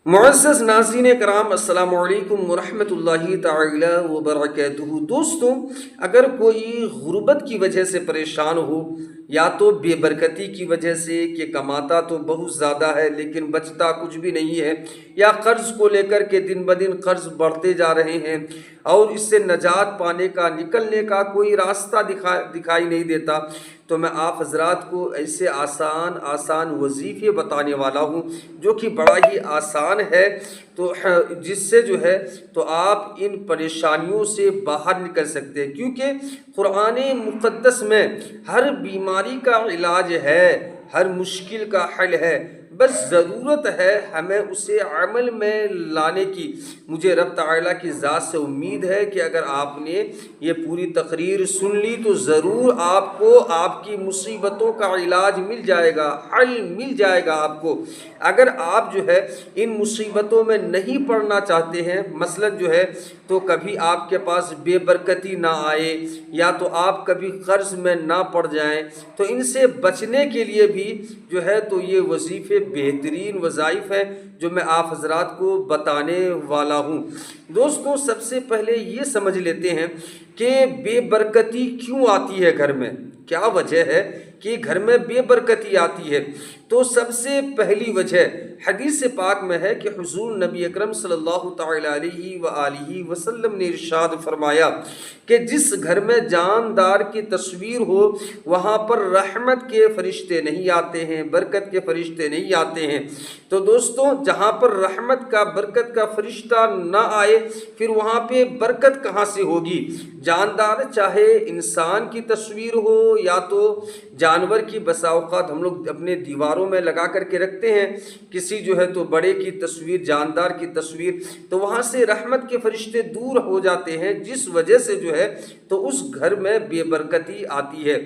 معزز ناظرین کرام، السلام علیکم ورحمۃ اللہ تعالی وبرکاتہ۔ دوستوں، اگر کوئی غربت کی وجہ سے پریشان ہو، یا تو بے برکتی کی وجہ سے کہ کماتا تو بہت زیادہ ہے لیکن بچتا کچھ بھی نہیں ہے، یا قرض کو لے کر کے دن بدن قرض بڑھتے جا رہے ہیں اور اس سے نجات پانے کا، نکلنے کا کوئی راستہ دکھائی نہیں دیتا، تو میں آپ حضرات کو ایسے آسان وظیفے بتانے والا ہوں جو کہ بڑا ہی آسان ہے، تو جس سے جو ہے تو آپ ان پریشانیوں سے باہر نکل سکتے ہیں، کیونکہ قرآن مقدس میں ہر بیماری کا علاج ہے، ہر مشکل کا حل ہے، بس ضرورت ہے ہمیں اسے عمل میں لانے کی۔ مجھے رب تعالیٰ کی ذات سے امید ہے کہ اگر آپ نے یہ پوری تقریر سن لی تو ضرور آپ کو آپ کی مصیبتوں کا علاج مل جائے گا، حل مل جائے گا آپ کو۔ اگر آپ جو ہے ان مصیبتوں میں نہیں پڑنا چاہتے ہیں، مثلا جو ہے تو کبھی آپ کے پاس بے برکتی نہ آئے، یا تو آپ کبھی قرض میں نہ پڑ جائیں، تو ان سے بچنے کے لیے بھی جو ہے تو یہ وظیفے بہترین وظائف ہیں جو میں آپ حضرات کو بتانے والا ہوں۔ دوستوں، سب سے پہلے یہ سمجھ لیتے ہیں کہ بے برکتی کیوں آتی ہے گھر میں، کیا وجہ ہے کہ گھر میں بے برکتی آتی ہے۔ تو سب سے پہلی وجہ حدیث پاک میں ہے کہ حضور نبی اکرم صلی اللہ تعالی علیہ وآلہ وسلم نے ارشاد فرمایا کہ جس گھر میں جاندار کی تصویر ہو وہاں پر رحمت کے فرشتے نہیں آتے ہیں، برکت کے فرشتے نہیں آتے ہیں۔ تو دوستوں، جہاں پر رحمت کا، برکت کا فرشتہ نہ آئے پھر وہاں پہ برکت کہاں سے ہوگی؟ جاندار چاہے انسان کی تصویر ہو یا تو جانور کی، بسا اوقات ہم لوگ اپنے دیواروں میں لگا کر کے رکھتے ہیں کسی جو ہے تو بڑے کی تصویر، جاندار کی تصویر، تو وہاں سے رحمت کے فرشتے دور ہو جاتے ہیں، جس وجہ سے جو ہے تو اس گھر میں بے برکتی آتی ہے۔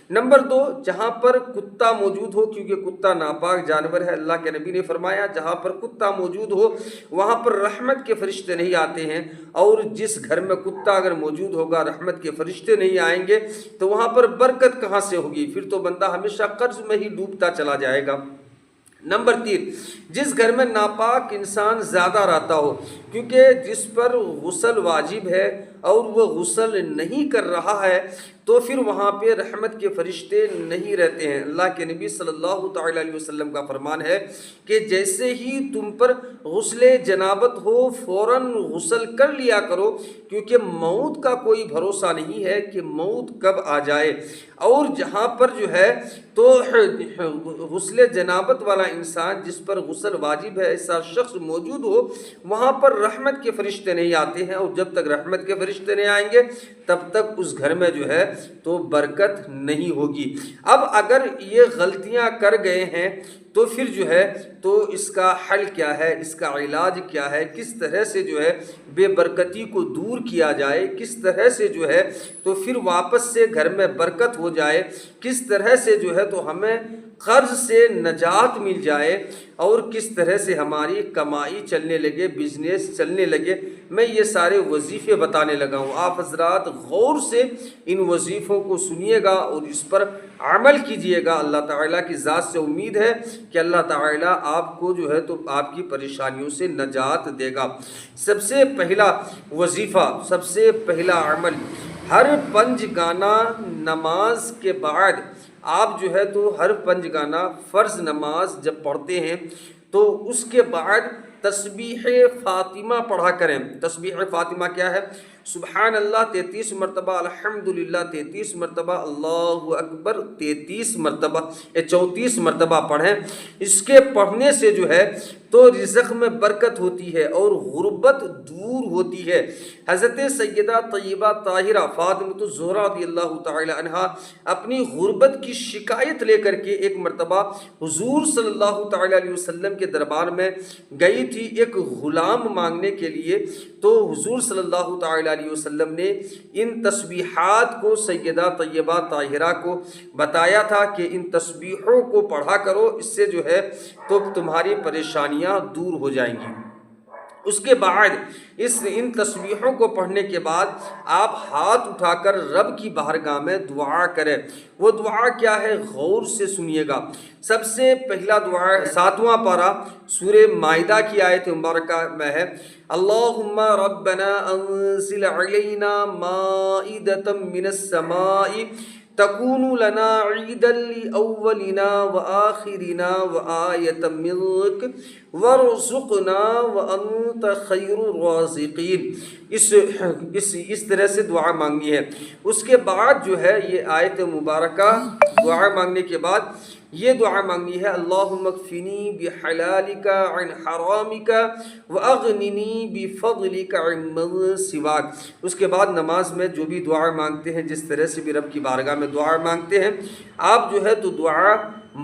نمبر دو، جہاں پر کتا موجود ہو، کیونکہ کتا ناپاک جانور ہے، اللہ کے نبی نے فرمایا جہاں پر کتا موجود ہو وہاں پر رحمت کے فرشتے نہیں آتے ہیں، اور جس گھر میں کتا اگر موجود ہوگا رحمت کے فرشتے نہیں آئیں گے تو وہاں پر برکت کہاں سے ہوگی؟ پھر تو بندہ ہمیشہ قرض میں ہی ڈوبتا چلا جائے گا۔ نمبر تین، جس گھر میں ناپاک انسان زیادہ رہتا ہو، کیونکہ جس پر غسل واجب ہے اور وہ غسل نہیں کر رہا ہے تو پھر وہاں پہ رحمت کے فرشتے نہیں رہتے ہیں۔ اللہ کے نبی صلی اللہ تعالی علیہ وسلم کا فرمان ہے کہ جیسے ہی تم پر غسل جنابت ہو فوراً غسل کر لیا کرو، کیونکہ موت کا کوئی بھروسہ نہیں ہے کہ موت کب آ جائے۔ اور جہاں پر جو ہے تو غسل جنابت والا انسان جس پر غسل واجب ہے ایسا شخص موجود ہو وہاں پر رحمت کے فرشتے نہیں آتے ہیں، اور جب تک رحمت کے فرشتے نہیں آئیں گے تب تک اس گھر میں جو ہے تو برکت نہیں ہوگی۔ اب اگر یہ غلطیاں کر گئے ہیں تو پھر جو ہے تو اس کا حل کیا ہے، اس کا علاج کیا ہے، کس طرح سے جو ہے بے برکتی کو دور کیا جائے، کس طرح سے جو ہے تو پھر واپس سے گھر میں برکت ہو جائے، کس طرح سے جو ہے تو ہمیں قرض سے نجات مل جائے، اور کس طرح سے ہماری کمائی چلنے لگے، بزنس چلنے لگے، میں یہ سارے وظیفے بتانے لگا ہوں۔ آپ حضرات غور سے ان وظیفوں کو سنیے گا اور اس پر عمل کیجئے گا۔ اللہ تعالیٰ کی ذات سے امید ہے کہ اللہ تعالیٰ آپ کو جو ہے تو آپ کی پریشانیوں سے نجات دے گا۔ سب سے پہلا وظیفہ، سب سے پہلا عمل، ہر پنج گانا نماز کے بعد آپ جو ہے تو ہر پنج گانا فرض نماز جب پڑھتے ہیں تو اس کے بعد تسبیح فاطمہ پڑھا کریں۔ تسبیح فاطمہ کیا ہے؟ سبحان اللہ 33 مرتبہ، الحمدللہ 33 مرتبہ، اللہ اکبر 33 مرتبہ، 34 مرتبہ پڑھیں۔ اس کے پڑھنے سے جو ہے تو رزق میں برکت ہوتی ہے اور غربت دور ہوتی ہے۔ حضرت سیدہ طیبہ طاہرہ فاطمہ الزہرا رضی اللہ تعالی عنہا اپنی غربت کی شکایت لے کر کے ایک مرتبہ حضور صلی اللہ تعالی علیہ وسلم کے دربار میں گئی تھی ایک غلام مانگنے کے لیے، تو حضور صلی اللہ تعالی علیہ وسلم نے ان تسبیحات کو سیدہ طیبہ طاہرہ کو بتایا تھا کہ ان تسبیحوں کو پڑھا کرو، اس سے جو ہے تو تمہاری پریشانیاں دور ہو جائیں گی۔ اس کے بعد ان تسبیحوں کو پڑھنے کے بعد آپ ہاتھ اٹھا کر رب کی بارگاہ میں دعا کریں۔ وہ دعا کیا ہے، غور سے سنیے گا۔ سب سے پہلا دعا 7واں پارہ سورہ مائدہ کی آیت مبارکہ میں ہے، اللہم ربنا انزل علینا مائدۃ من السماء تکون لنا عیدا لأولنا وآخرنا وآیۃ منک وارزقنا وانت خیر الرازقین۔ اس طرح سے دعا مانگنی ہے۔ اس کے بعد جو ہے یہ آیت مبارکہ دعا مانگنے کے بعد یہ دعا مانگنی ہے، اللہم اکفنی بحلالک عن حرامک واغننی بفضلک عمن سواک۔ اس کے بعد نماز میں جو بھی دعا مانگتے ہیں، جس طرح سے بھی رب کی بارگاہ میں دعا مانگتے ہیں، آپ جو ہے تو دعا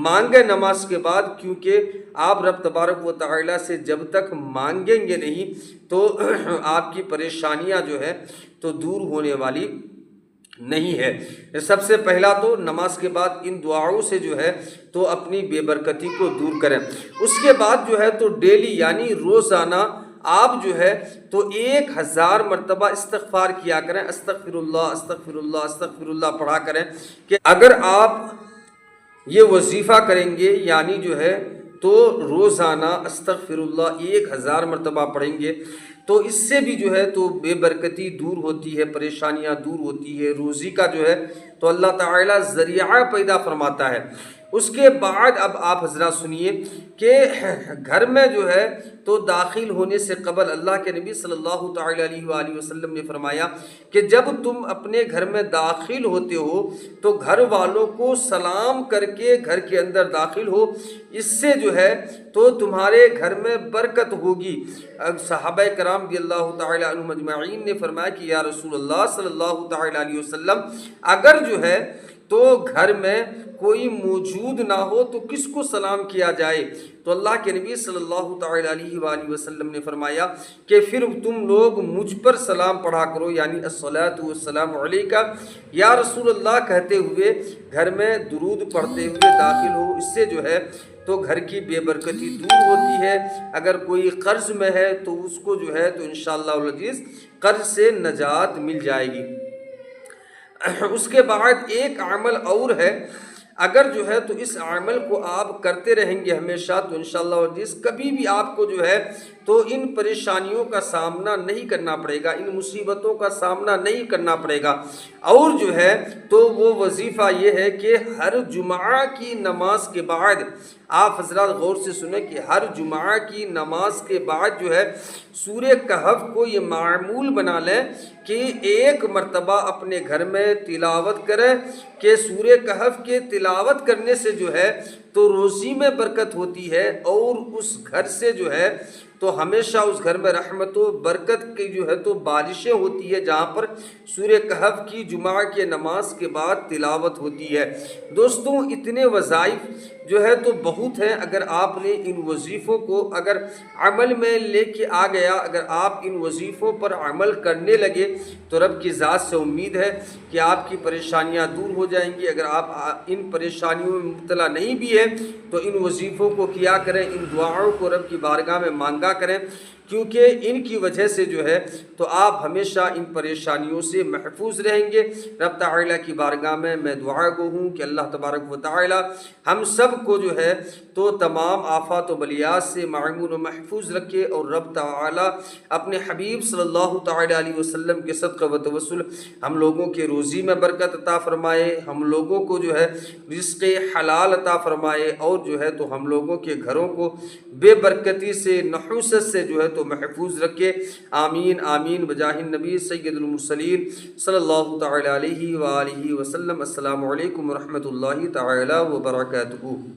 مانگے نماز کے بعد، کیونکہ آپ رب تبارک و تعالیٰ سے جب تک مانگیں گے نہیں تو آپ کی پریشانیاں جو ہے تو دور ہونے والی نہیں ہے۔ سب سے پہلا تو نماز کے بعد ان دعاؤں سے جو ہے تو اپنی بے برکتی کو دور کریں۔ اس کے بعد جو ہے تو ڈیلی یعنی روزانہ آپ جو ہے تو 1000 مرتبہ استغفار کیا کریں، استغفر اللہ استغفر اللہ استغفر اللہ پڑھا کریں، کہ اگر آپ یہ وظیفہ کریں گے یعنی جو ہے تو روزانہ استغفر اللہ 1000 مرتبہ پڑھیں گے تو اس سے بھی جو ہے تو بے برکتی دور ہوتی ہے، پریشانیاں دور ہوتی ہے، روزی کا جو ہے تو اللہ تعالیٰ ذریعہ پیدا فرماتا ہے۔ اس کے بعد اب آپ حضرات سنیے کہ گھر میں جو ہے تو داخل ہونے سے قبل اللہ کے نبی صلی اللہ تعالیٰ علیہ وآلہ وسلم نے فرمایا کہ جب تم اپنے گھر میں داخل ہوتے ہو تو گھر والوں کو سلام کر کے گھر کے اندر داخل ہو، اس سے جو ہے تو تمہارے گھر میں برکت ہوگی۔ صحابہ کرام رضی اللہ تعالیٰ عنہم اجمعین نے فرمایا کہ یا رسول اللہ صلی اللہ تعالیٰ علیہ وسلم، اگر جو ہے تو گھر میں کوئی موجود نہ ہو تو کس کو سلام کیا جائے؟ تو اللہ کے نبی صلی اللہ تعالیٰ علیہ وآلہ وسلم نے فرمایا کہ پھر تم لوگ مجھ پر سلام پڑھا کرو، یعنی الصلاۃ والسلام علیکہ یا رسول اللہ کہتے ہوئے گھر میں درود پڑھتے ہوئے داخل ہو۔ اس سے جو ہے تو گھر کی بے برکتی دور ہوتی ہے۔ اگر کوئی قرض میں ہے تو اس کو جو ہے تو انشاءاللہ العزیز قرض سے نجات مل جائے گی۔ اس کے بعد ایک عمل اور ہے، اگر جو ہے تو اس عمل کو آپ کرتے رہیں گے ہمیشہ تو انشاءاللہ عزیز کبھی بھی آپ کو جو ہے تو ان پریشانیوں کا سامنا نہیں کرنا پڑے گا، ان مصیبتوں کا سامنا نہیں کرنا پڑے گا۔ اور جو ہے تو وہ وظیفہ یہ ہے کہ ہر جمعہ کی نماز کے بعد آپ حضرات غور سے سنیں کہ ہر جمعہ کی نماز کے بعد جو ہے سورہ کہف کو یہ معمول بنا لیں کہ ایک مرتبہ اپنے گھر میں تلاوت کریں، کہ سورہ کہف کے تلاوت کرنے سے جو ہے تو روزی میں برکت ہوتی ہے، اور اس گھر سے جو ہے تو ہمیشہ اس گھر میں رحمت و برکت کی جو ہے تو بارشیں ہوتی ہے، جہاں پر سورہ کہف کی جمعہ کے نماز کے بعد تلاوت ہوتی ہے۔ دوستوں اتنے وظائف جو ہے تو بہت ہیں، اگر آپ نے ان وظیفوں کو اگر عمل میں لے کے آ گیا، اگر آپ ان وظیفوں پر عمل کرنے لگے تو رب کی ذات سے امید ہے کہ آپ کی پریشانیاں دور ہو جائیں گی۔ اگر آپ ان پریشانیوں میں مبتلا نہیں بھی ہیں تو ان وظیفوں کو کیا کریں، ان دعاؤں کو رب کی بارگاہ میں مانگا کریں، کیونکہ ان کی وجہ سے جو ہے تو آپ ہمیشہ ان پریشانیوں سے محفوظ رہیں گے۔ رب تعالیٰ کی بارگاہ میں دعا گو ہوں کہ اللہ تبارک و تعالیٰ ہم سب کو جو ہے تو تمام آفات و بلیات سے معمون و محفوظ رکھے، اور رب تعالیٰ اپنے حبیب صلی اللہ تعالیٰ علیہ وسلم کے صدقہ و توسل ہم لوگوں کے روزی میں برکت عطا فرمائے، ہم لوگوں کو جو ہے رزق حلال عطا فرمائے، اور جو ہے تو ہم لوگوں کے گھروں کو بے برکتی سے نحوست سے جو ہے تو محفوظ رکھے۔ آمین آمین بجاہ النبی سید المرسلین صلی اللہ تعالیٰ علیہ وآلہ وسلم۔ السلام علیکم ورحمۃ اللہ تعالیٰ وبرکاتہ۔